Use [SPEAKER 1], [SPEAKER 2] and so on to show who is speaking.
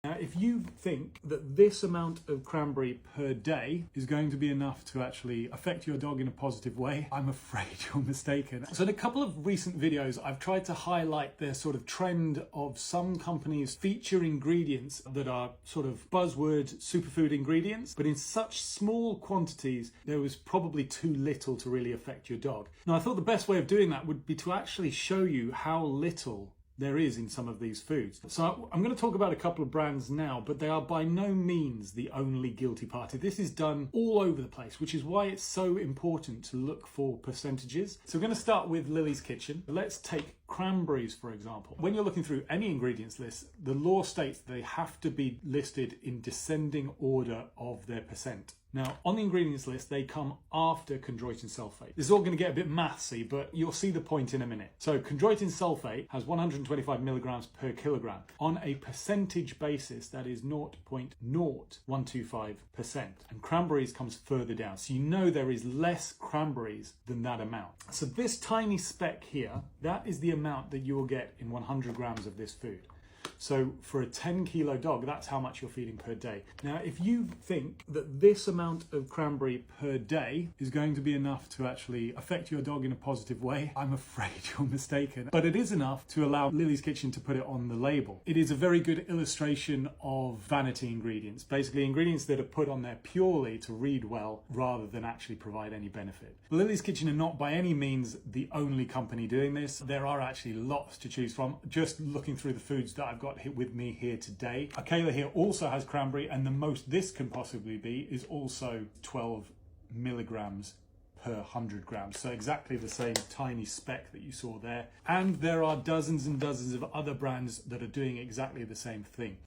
[SPEAKER 1] Now, if you think that this amount of cranberry per day is going to be enough to actually affect your dog in a positive way, I'm afraid you're mistaken. So in a couple of recent videos, I've tried to highlight the sort of trend of some companies feature ingredients that are sort of buzzword superfood ingredients, but in such small quantities, there was probably too little to really affect your dog. Now, I thought the best way of doing that would be to actually show you how little there is in some of these foods. So I'm going to talk about a couple of brands now, but they are by no means the only guilty party. This is done all over the place, which is why it's so important to look for percentages. So we're going to start with Lily's Kitchen. Let's take cranberries, for example. When you're looking through any ingredients list, the law states that they have to be listed in descending order of their percent. Now, on the ingredients list, they come after chondroitin sulfate. This is all going to get a bit mathsy, but you'll see the point in a minute. So chondroitin sulfate has 125 milligrams per kilogram. On a percentage basis, that is 0.0125%. And cranberries comes further down. So you know there is less cranberries than that amount. So this tiny speck here, that is the amount that you will get in 100 grams of this food. So for a 10 kilo dog, that's how much you're feeding per day. Now, if you think that this amount of cranberry per day is going to be enough to actually affect your dog in a positive way, I'm afraid you're mistaken. But it is enough to allow Lily's Kitchen to put it on the label. It is a very good illustration of vanity ingredients, basically ingredients that are put on there purely to read well rather than actually provide any benefit. Lily's Kitchen are not by any means the only company doing this. There are actually lots to choose from. Just looking through the foods that I've got with me here today. Akela here also has cranberry, and the most this can possibly be is also 12 milligrams per 100 grams. So exactly the same tiny speck that you saw there. And there are dozens and dozens of other brands that are doing exactly the same thing.